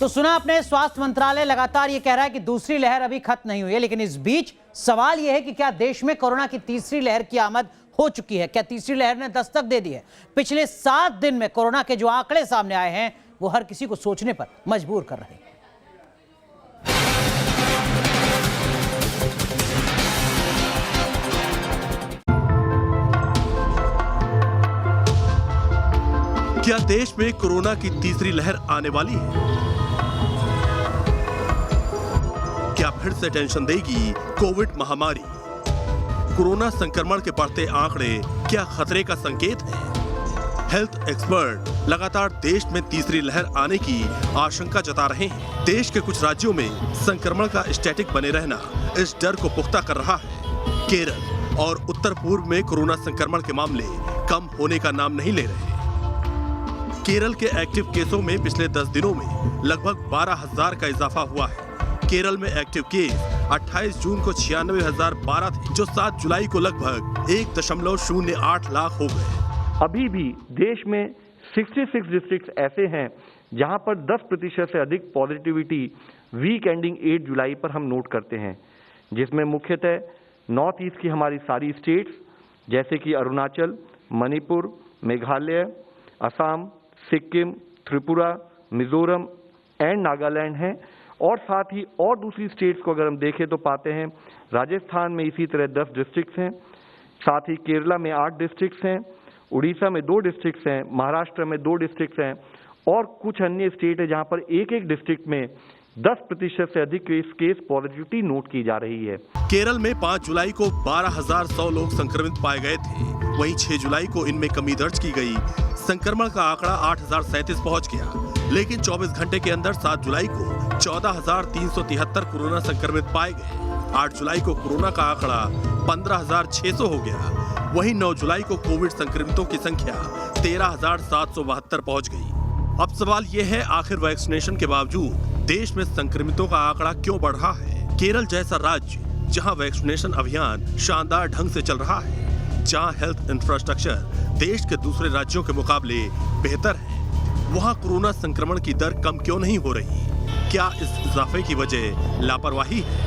तो सुना आपने, स्वास्थ्य मंत्रालय लगातार ये कह रहा है कि दूसरी लहर अभी खत्म नहीं हुई है, लेकिन इस बीच सवाल यह है कि क्या देश में कोरोना की तीसरी लहर की आमद हो चुकी है? क्या तीसरी लहर ने दस्तक दे दी है? पिछले 7 दिन में कोरोना के जो आंकड़े सामने आए हैं वो हर किसी को सोचने पर मजबूर कर रहे हैं। क्या देश में कोरोना की तीसरी लहर आने वाली है? क्या फिर से टेंशन देगी कोविड महामारी? कोरोना संक्रमण के बढ़ते आंकड़े क्या खतरे का संकेत है? हेल्थ एक्सपर्ट लगातार देश में तीसरी लहर आने की आशंका जता रहे हैं। देश के कुछ राज्यों में संक्रमण का स्टैटिक बने रहना इस डर को पुख्ता कर रहा है। केरल और उत्तर पूर्व में कोरोना संक्रमण के मामले कम होने का नाम नहीं ले रहे। केरल के एक्टिव केसों में पिछले 10 दिनों में लगभग 12,000 का इजाफा हुआ है। केरल में एक्टिव केस 28 जून को 96,012 थे, जो 7 जुलाई को लगभग 1.08 लाख हो गए। अभी भी देश में 66 डिस्ट्रिक्ट ऐसे हैं जहां पर 10% से अधिक पॉजिटिविटी वीक एंडिंग 8 जुलाई पर हम नोट करते हैं, जिसमें मुख्यतः नॉर्थ ईस्ट की हमारी सारी स्टेट्स जैसे कि अरुणाचल, मणिपुर, मेघालय, असम, सिक्किम, त्रिपुरा, मिजोरम एंड नागालैंड हैं। और साथ ही और दूसरी स्टेट्स को अगर हम देखें तो पाते हैं राजस्थान में इसी तरह 10 डिस्ट्रिक्ट्स हैं, साथ ही केरला में 8 डिस्ट्रिक्ट्स हैं, उड़ीसा में 2 डिस्ट्रिक्ट्स हैं, महाराष्ट्र में 2 डिस्ट्रिक्ट्स हैं और कुछ अन्य स्टेट है जहां पर एक डिस्ट्रिक्ट में 10% से अधिक केस पॉजिटिविटी नोट की जा रही है। केरल में 5 जुलाई को 12,100 लोग संक्रमित पाए गए थे। वहीं 6 जुलाई को इनमें कमी दर्ज की गई। संक्रमण का आंकड़ा 8,037 पहुंच गया, लेकिन 24 घंटे के अंदर 7 जुलाई को 14,373 कोरोना संक्रमित पाए गए। 8 जुलाई को कोरोना का आंकड़ा 15,600 हो गया। वहीं 9 जुलाई को कोविड संक्रमितों की संख्या 13,772 पहुंच गई। अब सवाल ये है, आखिर वैक्सीनेशन के बावजूद देश में संक्रमितों का आंकड़ा क्यों बढ़ रहा है? केरल जैसा राज्य जहां वैक्सीनेशन अभियान शानदार ढंग से चल रहा है, जहां हेल्थ इंफ्रास्ट्रक्चर देश के दूसरे राज्यों के मुकाबले बेहतर है, वहां कोरोना संक्रमण की दर कम क्यों नहीं हो रही? क्या इस इजाफे की वजह लापरवाही है?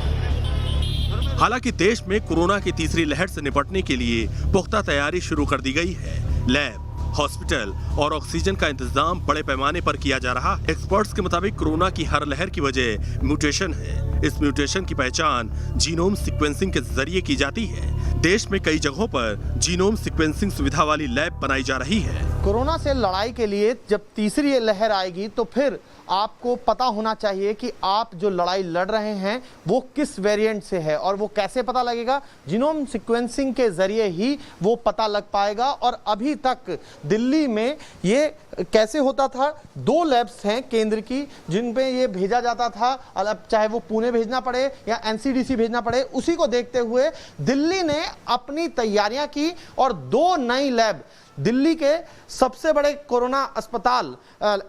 हालांकि देश में कोरोना की तीसरी लहर से निपटने के लिए पुख्ता तैयारी शुरू कर दी गई है। लैब, हॉस्पिटल और ऑक्सीजन का इंतजाम बड़े पैमाने पर किया जा रहा है। एक्सपर्ट्स के मुताबिक कोरोना की हर लहर की वजह म्यूटेशन है। इस म्यूटेशन की पहचान जीनोम सीक्वेंसिंग के जरिए की जाती है। देश में कई जगहों पर जीनोम सीक्वेंसिंग सुविधा वाली लैब बनाई जा रही है। कोरोना से लड़ाई के लिए जब तीसरी लहर आएगी तो फिर आपको पता होना चाहिए कि आप जो लड़ाई लड़ रहे हैं वो किस वेरिएंट से है, और वो कैसे पता लगेगा? जीनोम सीक्वेंसिंग के जरिए ही वो पता लग पाएगा। और अभी तक दिल्ली में ये कैसे होता था? 2 लैब्स हैं केंद्र की जिन पे ये भेजा जाता था, अलग चाहे वो पुणे भेजना पड़े या एनसीडीसी भेजना पड़े। उसी को देखते हुए दिल्ली ने अपनी तैयारियां की और 2 नई लैब दिल्ली के सबसे बड़े कोरोना अस्पताल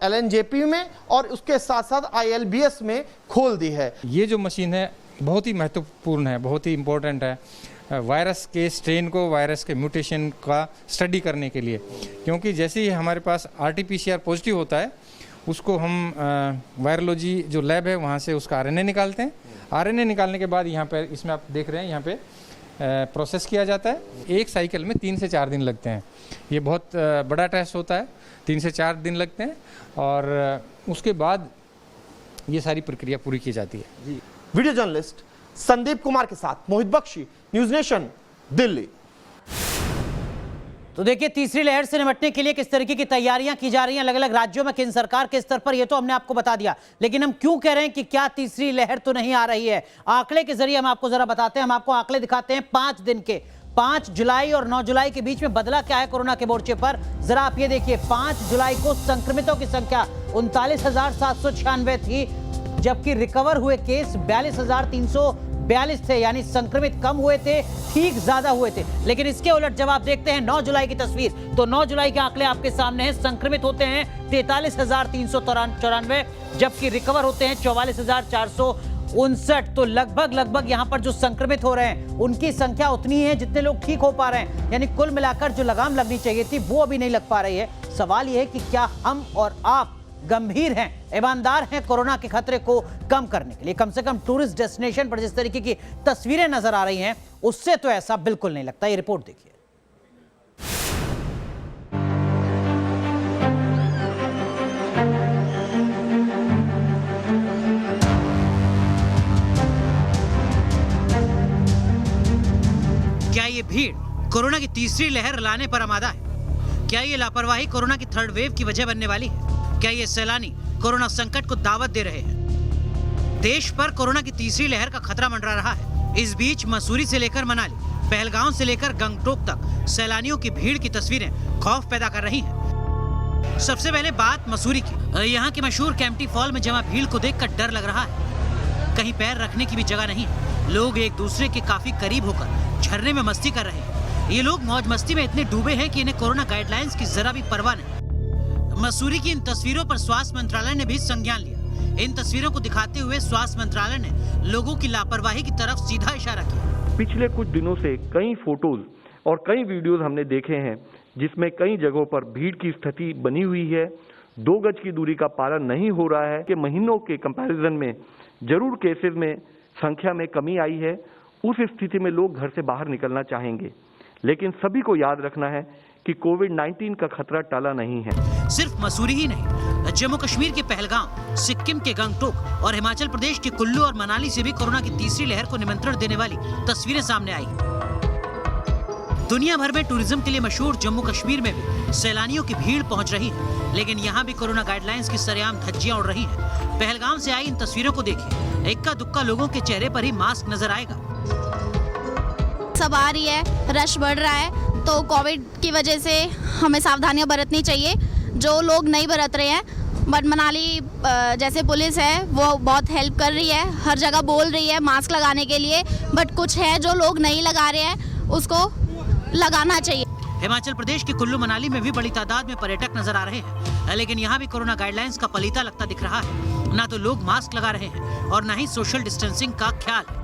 एलएनजेपी में और उसके साथ साथ आईएलबीएस में खोल दी है। ये जो मशीन है बहुत ही महत्वपूर्ण है, बहुत ही इम्पोर्टेंट है वायरस के स्ट्रेन को, वायरस के म्यूटेशन का स्टडी करने के लिए। क्योंकि जैसे ही हमारे पास RT-PCR पॉजिटिव होता है, उसको हम वायरोलॉजी जो लैब है वहाँ से उसका RNA निकालते हैं। RNA निकालने के बाद यहाँ पर, इसमें आप देख रहे हैं, यहाँ पे प्रोसेस किया जाता है। एक साइकिल में 3 से 4 दिन लगते हैं। ये बहुत बड़ा टेस्ट होता है, 3 से 4 दिन लगते हैं और उसके बाद ये सारी प्रक्रिया पूरी की जाती है। वीडियो जर्नलिस्ट संदीप कुमार के साथ मोहित बख्शी, न्यूज़ नेशन, दिल्ली। तो देखिए, तीसरी लहर से निपटने के लिए किस तरीके की तैयारियां की जा रही हैं अलग अलग राज्यों में, किन सरकार के स्तर पर, ये तो हमने आपको बता दिया। लेकिन हम क्यों कह रहे हैं कि क्या तीसरी लहर तो नहीं आ रही है? आंकड़े के जरिए हम आपको जरा बताते हैं। हम आपको आंकड़े दिखाते हैं 5 दिन के। 5 जुलाई और 9 जुलाई के बीच में बदला क्या है कोरोना के मोर्चे पर, जरा आप ये देखिए। 5 जुलाई को संक्रमितों की संख्या 39,796 थी, जबकि रिकवर हुए केस 42,342 थे, यानी संक्रमित कम हुए थे, ठीक ज्यादा हुए थे। लेकिन इसके उलट जब आप देखते हैं 9 जुलाई की तस्वीर, तो 9 जुलाई के आंकड़े आपके सामने हैं। संक्रमित होते हैं 43,394, जबकि रिकवर होते हैं 44,459। तो लगभग यहां पर जो संक्रमित हो रहे हैं उनकी संख्या उतनी है जितने लोग ठीक हो पा रहे हैं। यानी कुल मिलाकर जो लगाम लगनी चाहिए थी वो अभी नहीं लग पा रही है। सवाल यह है कि क्या हम और आप गंभीर हैं, ईमानदार हैं कोरोना के खतरे को कम करने के लिए। कम से कम टूरिस्ट डेस्टिनेशन पर जिस तरीके की तस्वीरें नजर आ रही हैं, उससे तो ऐसा बिल्कुल नहीं लगता। ये रिपोर्ट देखिए। क्या ये भीड़ कोरोना की तीसरी लहर लाने पर आमादा है? क्या ये लापरवाही कोरोना की थर्ड वेव की वजह बनने वाली है? क्या ये सैलानी कोरोना संकट को दावत दे रहे हैं? देश पर कोरोना की तीसरी लहर का खतरा मंडरा रहा है। इस बीच मसूरी से लेकर मनाली, पहलगांव से लेकर गंगटोक तक सैलानियों की भीड़ की तस्वीरें खौफ पैदा कर रही हैं। सबसे पहले बात मसूरी की। यहाँ के मशहूर कैंपटी फॉल में जमा भीड़ को देखकर डर लग रहा है। कहीं पैर रखने की भी जगह नहीं है। लोग एक दूसरे के काफी करीब होकर झरने में मस्ती कर रहे हैं। ये लोग मौज मस्ती में इतने डूबे हैं कि इन्हें कोरोना गाइडलाइंस की जरा भी परवाह नहीं। मसूरी की इन तस्वीरों पर स्वास्थ्य मंत्रालय ने भी संज्ञान लिया। इन तस्वीरों को दिखाते हुए स्वास्थ्य मंत्रालय ने लोगों की लापरवाही की तरफ सीधा इशारा किया। पिछले कुछ दिनों से कई फोटोज और कई वीडियोज हमने देखे हैं जिसमें कई जगहों पर भीड़ की स्थिति बनी हुई है। 2 गज की दूरी का पालन नहीं हो रहा है कि महीनों के कंपैरिजन में जरूर केसेस में संख्या में कमी आई है। उस स्थिति में लोग घर से बाहर निकलना चाहेंगे, लेकिन सभी को याद रखना है कि कोविड-19 का खतरा टला नहीं है। सिर्फ मसूरी ही नहीं, जम्मू कश्मीर के पहलगांव, सिक्किम के गंगटोक और हिमाचल प्रदेश के कुल्लू और मनाली से भी कोरोना की तीसरी लहर को निमंत्रण देने वाली तस्वीरें सामने आई। दुनिया भर में टूरिज्म के लिए मशहूर जम्मू कश्मीर में भी सैलानियों की भीड़ पहुंच रही है, लेकिन यहाँ भी कोरोना गाइडलाइंस की सरेआम धज्जियां उड़ रही हैं। पहलगाम से आई इन तस्वीरों को देखिए। इक्का दुक्का लोगों के चेहरे पर ही मास्क नजर आएगा। सब आ रही है, रश बढ़ रहा है, तो कोविड की वजह से हमें सावधानियां बरतनी चाहिए। जो लोग नहीं बरत रहे हैं, बट मनाली जैसे पुलिस है वो बहुत हेल्प कर रही है, हर जगह बोल रही है मास्क लगाने के लिए, बट कुछ है जो लोग नहीं लगा रहे हैं, उसको लगाना चाहिए। हिमाचल प्रदेश के कुल्लू मनाली में भी बड़ी तादाद में पर्यटक नजर आ रहे हैं, लेकिन यहाँ भी कोरोना गाइडलाइंस का पलीता लगता दिख रहा है। ना तो लोग मास्क लगा रहे हैं और ना ही सोशल डिस्टेंसिंग का ख्याल है।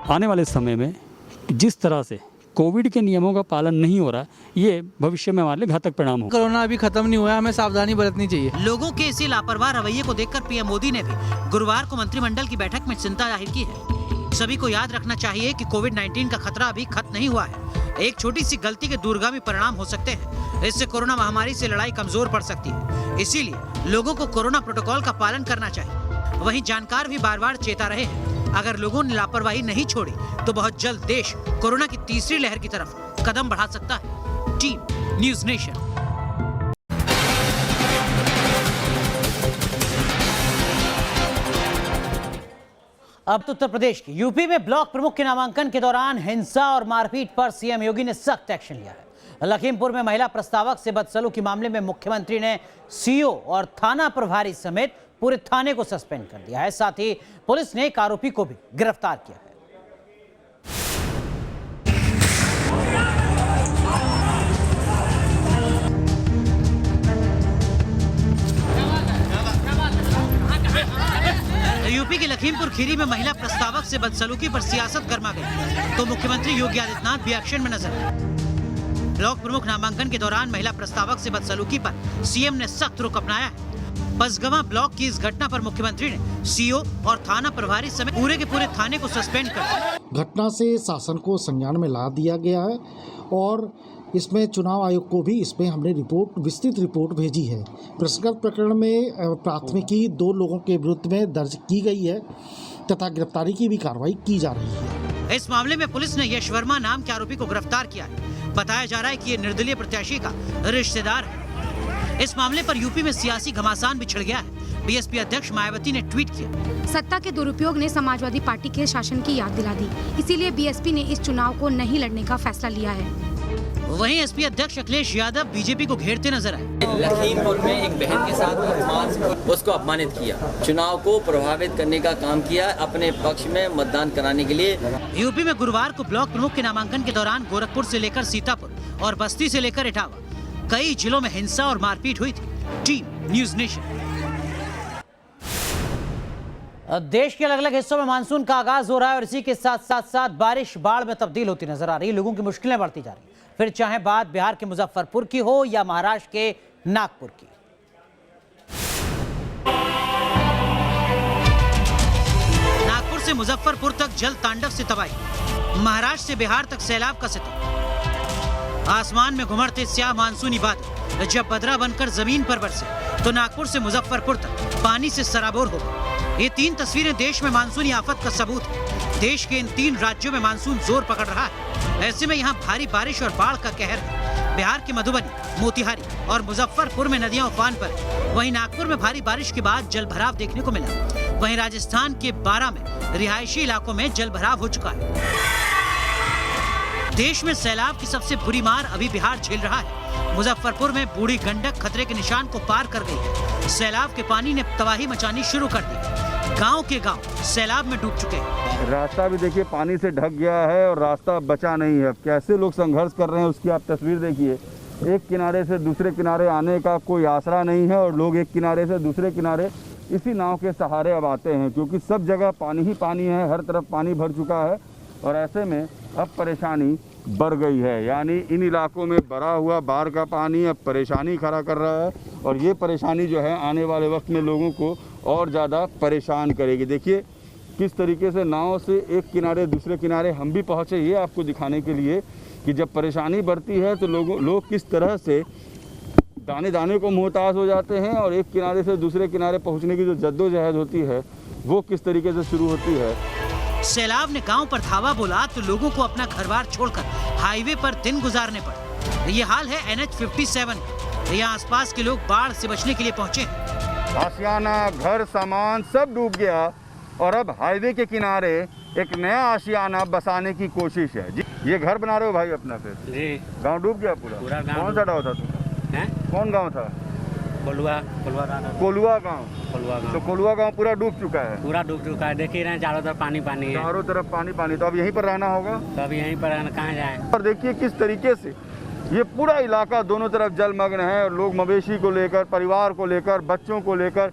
आने वाले समय में जिस तरह से कोविड के नियमों का पालन नहीं हो रहा, ये भविष्य में हमारे लिए घातक परिणाम हो। कोरोना अभी खत्म नहीं हुआ है, हमें सावधानी बरतनी चाहिए। लोगों के इसी लापरवाह रवैये को देखकर पीएम मोदी ने भी गुरुवार को मंत्रिमंडल की बैठक में चिंता जाहिर की है। सभी को याद रखना चाहिए कि कोविड-19 का खतरा अभी खत्म नहीं हुआ है। एक छोटी सी गलती के दूरगामी परिणाम हो सकते हैं। इससे कोरोना महामारी से लड़ाई कमजोर पड़ सकती है। इसीलिए लोगों को कोरोना प्रोटोकॉल का पालन करना चाहिए। वहीं जानकार भी बार बार चेता रहे हैं, अगर लोगों ने लापरवाही नहीं छोड़ी तो बहुत जल्द देश कोरोना की तीसरी लहर की तरफ कदम बढ़ा सकता है। Team news nation. अब तो उत्तर प्रदेश की यूपी में ब्लॉक प्रमुख के नामांकन के दौरान हिंसा और मारपीट पर सीएम योगी ने सख्त एक्शन लिया है। लखीमपुर में महिला प्रस्तावक से बदसलूकी मामले में मुख्यमंत्री ने सीओ और थाना प्रभारी समेत पूरे थाने को सस्पेंड कर दिया है। साथ ही पुलिस ने एक आरोपी को भी गिरफ्तार किया है। यूपी के लखीमपुर खीरी में महिला प्रस्तावक से बदसलूकी पर सियासत गर्मा गई तो मुख्यमंत्री योगी आदित्यनाथ भी एक्शन में नजर आए। ब्लॉक प्रमुख नामांकन के दौरान महिला प्रस्तावक से बदसलूकी पर सीएम ने सख्त रुख अपनाया है। बसगवा ब्लॉक की इस घटना पर मुख्यमंत्री ने सीओ और थाना प्रभारी समेत पूरे के पूरे थाने को सस्पेंड कर दिया। घटना से शासन को संज्ञान में ला दिया गया है और इसमें चुनाव आयोग को भी इसमें हमने विस्तृत रिपोर्ट भेजी है। प्रश्नगत प्रकरण में प्राथमिकी 2 लोगों के विरुद्ध में दर्ज की गई है तथा गिरफ्तारी की भी कार्रवाई की जा रही है। इस मामले में पुलिस ने यश वर्मा नाम के आरोपी को गिरफ्तार किया है। बताया जा रहा है कि ये निर्दलीय प्रत्याशी का रिश्तेदार है। इस मामले पर यूपी में सियासी घमासान भी छिड़ गया है। बीएसपी अध्यक्ष मायावती ने ट्वीट किया, सत्ता के दुरुपयोग ने समाजवादी पार्टी के शासन की याद दिला दी, इसीलिए बीएसपी ने इस चुनाव को नहीं लड़ने का फैसला लिया है। वहीं एसपी अध्यक्ष अखिलेश यादव बीजेपी को घेरते नजर आए। लखीमपुर में एक बहन के साथ उसको अपमानित किया, चुनाव को प्रभावित करने का काम किया अपने पक्ष में मतदान कराने के लिए। यूपी में गुरुवार को ब्लॉक प्रमुख के नामांकन के दौरान गोरखपुर से लेकर सीतापुर और बस्ती से लेकर इटावा कई जिलों में हिंसा और मारपीट हुई थी। Team news nation. देश के अलग अलग हिस्सों में मानसून का आगाज हो रहा है और इसी के साथ साथ बारिश बाढ़ में तब्दील होती नजर आ रही है। लोगों की मुश्किलें बढ़ती जा रही हैं, फिर चाहे बात बिहार के मुजफ्फरपुर की हो या महाराष्ट्र के नागपुर की। मुजफ्फरपुर तक जल तांडव से तबाही, महाराष्ट्र से बिहार तक सैलाब का सितम। आसमान में घुमड़ते स्याह मानसूनी बादल जब बदरा बनकर जमीन पर बरसे तो नागपुर से मुजफ्फरपुर तक पानी से सराबोर हो गए। ये 3 तस्वीरें देश में मानसूनी आफत का सबूत है। देश के इन 3 राज्यों में मानसून जोर पकड़ रहा है। ऐसे में यहाँ भारी बारिश और बाढ़ का कहर है। बिहार के मधुबनी, मोतिहारी और मुजफ्फरपुर में नदियां उफान पर। वहीं नागपुर में भारी बारिश के बाद जलभराव देखने को मिला। वहीं राजस्थान के 12 में रिहायशी इलाकों में जलभराव हो चुका है। देश में सैलाब की सबसे बुरी मार अभी बिहार झेल रहा है। मुजफ्फरपुर में बूढ़ी गंडक खतरे के निशान को पार कर गई है। सैलाब के पानी ने तबाही मचानी शुरू कर दी। गांव के गांव सैलाब में डूब चुके हैं। रास्ता भी देखिए पानी से ढक गया है और रास्ता बचा नहीं है। कैसे लोग संघर्ष कर रहे हैं उसकी आप तस्वीर देखिए। एक किनारे से दूसरे किनारे आने का कोई आसरा नहीं है और लोग एक किनारे से दूसरे किनारे इसी नाव के सहारे अब आते हैं, क्योंकि सब जगह पानी ही पानी है, हर तरफ पानी भर चुका है और ऐसे में अब परेशानी बढ़ गई है। यानी इन इलाकों में भरा हुआ बाढ़ का पानी अब परेशानी खड़ा कर रहा है और ये परेशानी जो है आने वाले वक्त में लोगों को और ज़्यादा परेशान करेगी। देखिए किस तरीके से नाव से एक किनारे दूसरे किनारे हम भी पहुँचे, ये आपको दिखाने के लिए कि जब परेशानी बढ़ती है तो लोग किस तरह से दाने दाने को मोहताज हो जाते हैं और एक किनारे से दूसरे किनारे पहुंचने की जो जद्दोजहद होती है वो किस तरीके से शुरू होती है। सैलाब ने गांव पर धावा बोला तो लोगों को अपना घर-बार छोड़कर हाईवे पर दिन गुजारने पड़े। ये हाल है NH 57। यहाँ आसपास के लोग बाढ़ से बचने के लिए पहुंचे हैं। आशियाना, घर, सामान सब डूब गया और अब हाईवे के किनारे एक नया आशियाना बसाने की कोशिश है। जी ये घर बना रहे हो भाई अपना? फिर जी गाँव डूब गया पूरा? कौन सा गाँव था तुम? कौन गांव था? कोलुआ गांव। तो कोलुआ गांव पूरा डूब चुका है? पूरा डूब चुका है। देख ही रहे हैं चारों तरफ पानी पानी है। चारों तरफ पानी पानी। तो अब यहीं पर रहना होगा? तो अब यहीं पर रहना, कहाँ जाएं? और देखिए किस तरीके से ये पूरा इलाका दोनों तरफ जलमग्न है और लोग मवेशी को लेकर, परिवार को लेकर, बच्चों को लेकर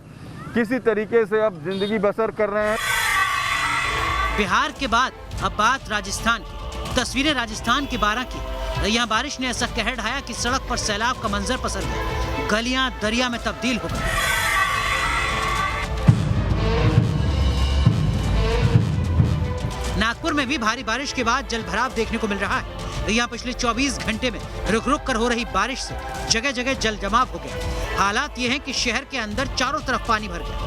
किसी तरीके से अब जिंदगी बसर कर रहे हैं। बिहार के बाद अब बात राजस्थान की। तस्वीरें राजस्थान के 12 की। यहाँ बारिश ने ऐसा कहर ढाया कि सड़क पर सैलाब का मंजर पसर गया। गलियां दरिया में तब्दील हो गई। नागपुर में भी भारी बारिश के बाद जलभराव देखने को मिल रहा है। यहाँ पिछले 24 घंटे में रुक रुक कर हो रही बारिश से जगह जगह जल जमाव हो गया। हालात ये हैं कि शहर के अंदर चारों तरफ पानी भर गया।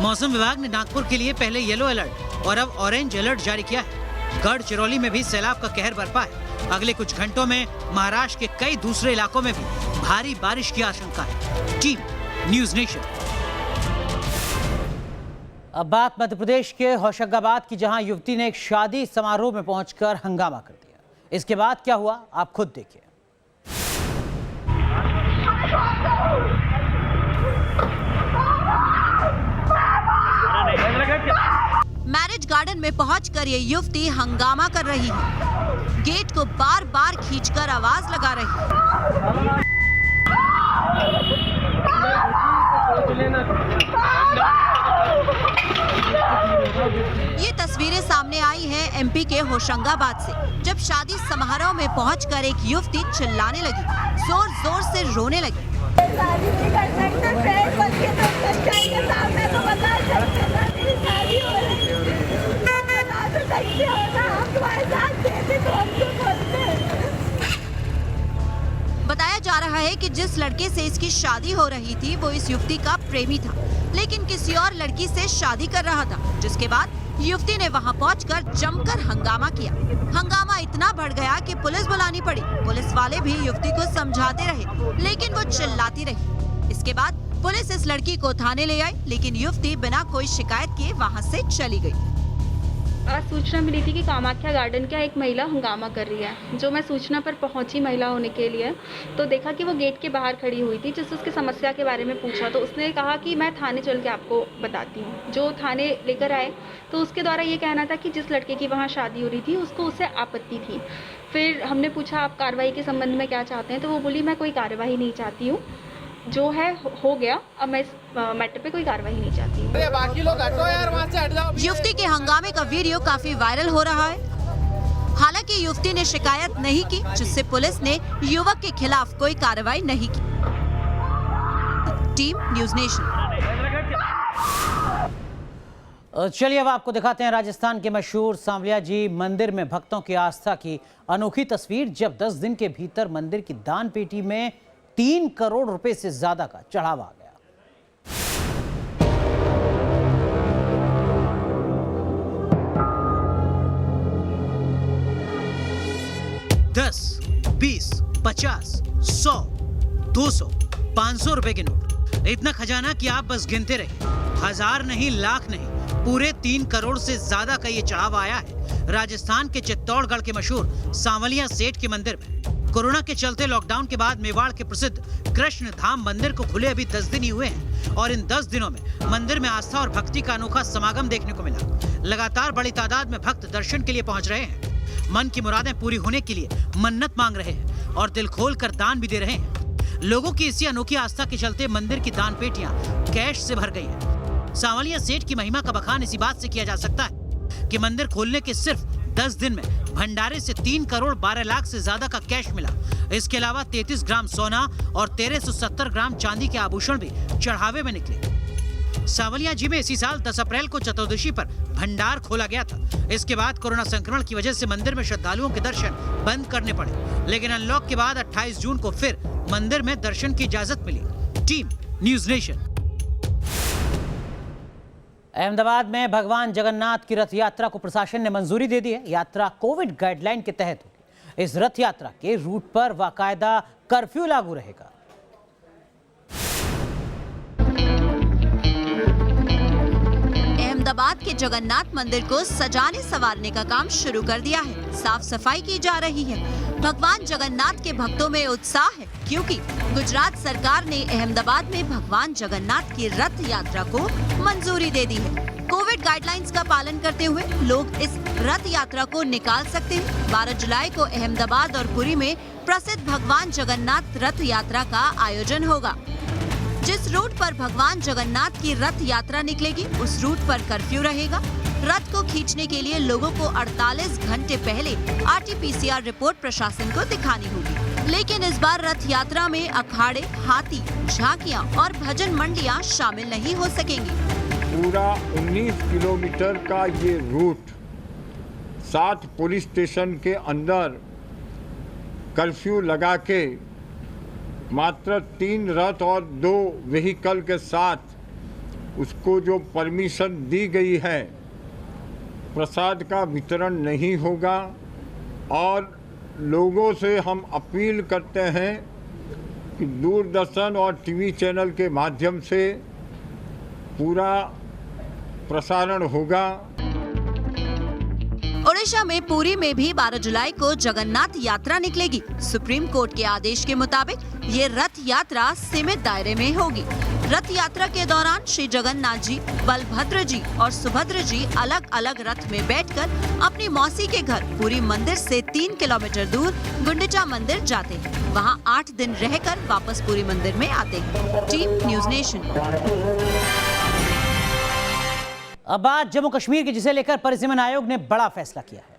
मौसम विभाग ने नागपुर के लिए पहले येलो अलर्ट और अब ऑरेंज अलर्ट जारी किया है। गढ़चिरौली में भी सैलाब का कहर बरपा है। अगले कुछ घंटों में महाराष्ट्र के कई दूसरे इलाकों में भी भारी बारिश की आशंका है। Team news nation. अब बात मध्य प्रदेश के होशंगाबाद की, जहां युवती ने एक शादी समारोह में पहुंचकर हंगामा कर दिया। इसके बाद क्या हुआ आप खुद देखिए। मैरिज गार्डन में पहुंचकर ये युवती हंगामा कर रही है। गेट को बार बार खींचकर आवाज लगा रही है। ये तस्वीरें सामने आई हैं MP के होशंगाबाद से, जब शादी समारोह में पहुंचकर एक युवती चिल्लाने लगी, जोर जोर से रोने लगी। बताया जा रहा है कि जिस लड़के से इसकी शादी हो रही थी वो इस युवती का प्रेमी था, लेकिन किसी और लड़की से शादी कर रहा था, जिसके बाद युवती ने वहां पहुंचकर जमकर हंगामा किया। हंगामा इतना बढ़ गया कि पुलिस बुलानी पड़ी। पुलिस वाले भी युवती को समझाते रहे, लेकिन वो चिल्लाती रही। इसके बाद पुलिस इस लड़की को थाने ले आई, लेकिन युवती बिना कोई शिकायत किए वहां से चली गई। आज सूचना मिली थी कि कामाख्या गार्डन का एक महिला हंगामा कर रही है। जो मैं सूचना पर पहुंची महिला होने के लिए, तो देखा कि वो गेट के बाहर खड़ी हुई थी। जिससे उसकी समस्या के बारे में पूछा तो उसने कहा कि मैं थाने चल के आपको बताती हूँ। जो थाने लेकर आए तो उसके द्वारा ये कहना था कि जिस लड़के की वहाँ शादी हो रही थी उसको उससे आपत्ति थी। फिर हमने पूछा आप कार्रवाई के संबंध में क्या चाहते हैं, तो वो बोली मैं कोई कार्रवाई नहीं चाहती हूँ, जो है हो गया, अब मैं इस मैटर पे कोई कार्रवाई नहीं चाहती हूँ। बाकी लोग हटो यार, वहाँ से हट जाओ। युवती के हंगामे का वीडियो काफी वायरल हो रहा है। हालांकि युवती ने शिकायत नहीं की, जिससे पुलिस ने युवक के खिलाफ कोई कार्रवाई नहीं की। Team news nation. चलिए अब आपको दिखाते हैं राजस्थान के मशहूर सांवलिया जी मंदिर में भक्तों की आस्था की अनोखी तस्वीर, जब 10 दिन के भीतर मंदिर की दान पेटी में 3 करोड़ रुपए से ज्यादा का चढ़ावा आ गया। 10, 20, 50, 100, 200, 500 रुपए के नोट, इतना खजाना कि आप बस गिनते रहिए। हजार नहीं, लाख नहीं, पूरे 3 करोड़ से ज्यादा का ये चढ़ावा आया है राजस्थान के चित्तौड़गढ़ के मशहूर सांवलिया सेठ के मंदिर में। कोरोना के चलते लॉकडाउन के बाद मेवाड़ के प्रसिद्ध कृष्ण धाम मंदिर को खुले अभी 10 दिन ही हुए हैं और इन 10 दिनों में मंदिर में आस्था और भक्ति का अनोखा समागम देखने को मिला। लगातार बड़ी तादाद में भक्त दर्शन के लिए पहुंच रहे हैं, मन की मुरादें पूरी होने के लिए मन्नत मांग रहे हैं और दिल खोल कर दान भी दे रहे हैं। लोगों की इसी अनोखी आस्था के चलते मंदिर की दान पेटियां कैश से भर गई हैं। सांवलिया सेठ की महिमा का बखान इसी बात से किया जा सकता है कि मंदिर खोलने के सिर्फ 10 दिन में भंडारे से 3 करोड़ 12 लाख से ज्यादा का कैश मिला। इसके अलावा 33 ग्राम सोना और 1370 ग्राम चांदी के आभूषण भी चढ़ावे में निकले। सांवलिया जी में इसी साल 10 अप्रैल को चतुर्दशी पर भंडार खोला गया था। इसके बाद कोरोना संक्रमण की वजह से मंदिर में श्रद्धालुओं के दर्शन बंद करने पड़े, लेकिन अनलॉक के बाद 28 जून को फिर मंदिर में दर्शन की इजाजत मिली। Team news nation. अहमदाबाद में भगवान जगन्नाथ की रथ यात्रा को प्रशासन ने मंजूरी दे दी है। यात्रा कोविड गाइडलाइन के तहत होगी। इस रथ यात्रा के रूट पर बाकायदा कर्फ्यू लागू रहेगा। अहमदाबाद के जगन्नाथ मंदिर को सजाने संवारने का काम शुरू कर दिया है। साफ सफाई की जा रही है। भगवान जगन्नाथ के भक्तों में उत्साह है क्योंकि गुजरात सरकार ने अहमदाबाद में भगवान जगन्नाथ की रथ यात्रा को मंजूरी दे दी है। कोविड गाइडलाइंस का पालन करते हुए लोग इस रथ यात्रा को निकाल सकते हैं। 12 जुलाई को अहमदाबाद और पुरी में प्रसिद्ध भगवान जगन्नाथ रथ यात्रा का आयोजन होगा। जिस रूट पर भगवान जगन्नाथ की रथ यात्रा निकलेगी उस रूट पर कर्फ्यू रहेगा। रथ को खींचने के लिए लोगों को 48 घंटे पहले RT-PCR रिपोर्ट प्रशासन को दिखानी होगी। लेकिन इस बार रथ यात्रा में अखाड़े, हाथी, झांकियां और भजन मंडियां शामिल नहीं हो सकेंगी। पूरा 19 किलोमीटर का ये रूट 7 पुलिस स्टेशन के अंदर कर्फ्यू लगा के मात्र 3 रथ और 2 व्हीकल के साथ उसको जो परमिशन दी गई है, प्रसाद का वितरण नहीं होगा। और लोगों से हम अपील करते हैं कि दूरदर्शन और टीवी चैनल के माध्यम से पूरा प्रसारण होगा। ओडिशा में पुरी में भी 12 जुलाई को जगन्नाथ यात्रा निकलेगी। सुप्रीम कोर्ट के आदेश के मुताबिक ये रथ यात्रा सीमित दायरे में होगी। रथ यात्रा के दौरान श्री जगन्नाथ जी, बलभद्र जी और सुभद्र जी अलग अलग रथ में बैठकर अपनी मौसी के घर पुरी मंदिर से 3 किलोमीटर दूर गुंडिचा मंदिर जाते हैं। वहां 8 दिन रहकर वापस पुरी मंदिर में आते हैं। Team news nation. अब बात जम्मू कश्मीर की, जिसे लेकर परिसीमन आयोग ने बड़ा फैसला किया है।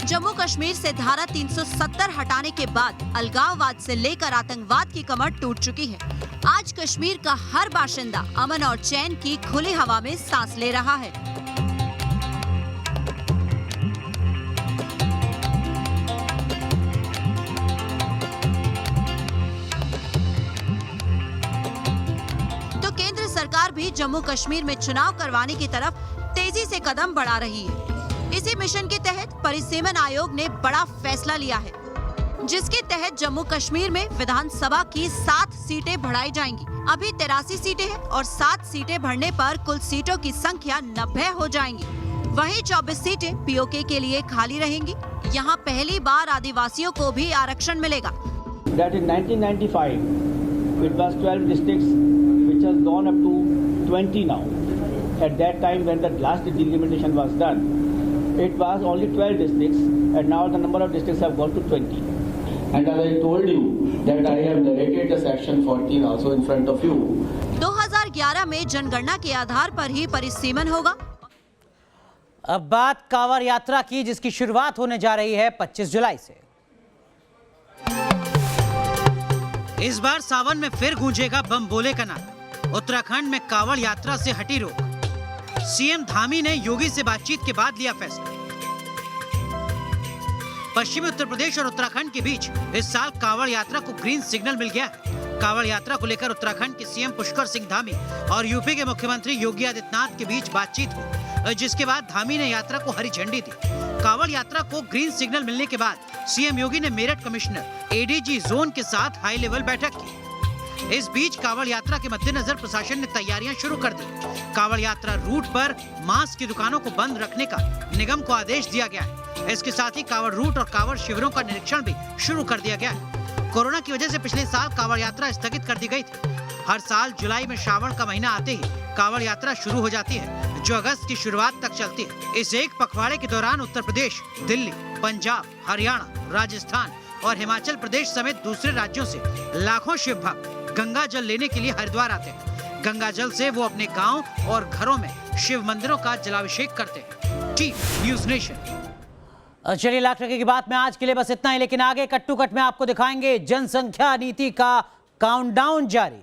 जम्मू कश्मीर से धारा 370 हटाने के बाद अलगाववाद से लेकर आतंकवाद की कमर टूट चुकी है। आज कश्मीर का हर बाशिंदा अमन और चैन की खुली हवा में सांस ले रहा है। तो केंद्र सरकार भी जम्मू कश्मीर में चुनाव करवाने की तरफ तेजी से कदम बढ़ा रही है। इसी मिशन के तहत परिसीमन आयोग ने बड़ा फैसला लिया है, जिसके तहत जम्मू कश्मीर में विधानसभा की 7 सीटें बढ़ाई जाएंगी। अभी 83 सीटें हैं और 7 सीटें बढ़ने पर कुल सीटों की संख्या 90 हो जाएंगी। वहीं 24 सीटें पीओके के लिए खाली रहेंगी। यहाँ पहली बार आदिवासियों को भी आरक्षण मिलेगा। That in 1995, it was 12 districts, which has gone up to 20 now. At that time, when the last delimitation was done, it was only 12 districts, and now the number of districts have gone to 20. And as I told you that I have narrated the section 14 also in front of you. 2011 में जनगणना के आधार पर ही परिसीमन होगा। अब बात कांवड़ यात्रा की, जिसकी शुरुआत होने जा रही है 25 जुलाई से। इस बार सावन में फिर गूंजेगा बम बोले का नारा। उत्तराखंड में कांवड़ यात्रा से हटी रोक। सीएम धामी ने योगी से बातचीत के बाद लिया फैसला। पश्चिमी उत्तर प्रदेश और उत्तराखंड के बीच इस साल कांवड़ यात्रा को ग्रीन सिग्नल मिल गया है। कांवड़ यात्रा को लेकर उत्तराखंड के सीएम पुष्कर सिंह धामी और यूपी के मुख्यमंत्री योगी आदित्यनाथ के बीच बातचीत हुई, जिसके बाद धामी ने यात्रा को हरी झंडी दी। कांवड़ यात्रा को ग्रीन सिग्नल मिलने के बाद सीएम योगी ने मेरठ कमिश्नर एडीजी जोन के साथ हाई लेवल बैठक की। इस बीच कांवड़ यात्रा के मद्देनजर प्रशासन ने तैयारियां शुरू कर दी। कांवड़ यात्रा रूट पर मांस की दुकानों को बंद रखने का निगम को आदेश दिया गया है। इसके साथ ही कांवड़ रूट और कांवड़ शिविरों का निरीक्षण भी शुरू कर दिया गया है। कोरोना की वजह से पिछले साल कांवड़ यात्रा स्थगित कर दी गई थी। हर साल जुलाई में श्रावण का महीना आते ही कांवड़ यात्रा शुरू हो जाती है, जो अगस्त की शुरुआत तक चलती है। इस एक पखवाड़े के दौरान उत्तर प्रदेश, दिल्ली, पंजाब, हरियाणा, राजस्थान और हिमाचल प्रदेश समेत दूसरे राज्यों से लाखों शिव भक्त गंगा जल लेने के लिए हरिद्वार आते हैं। गंगा जल से वो अपने गाँव और घरों में शिव मंदिरों का जलाभिषेक करते हैं। Team news nation. चलिए, लाख टके की बात में आज के लिए बस इतना ही, लेकिन आगे कट टू कट में आपको दिखाएंगे जनसंख्या नीति का काउंटडाउन जारी।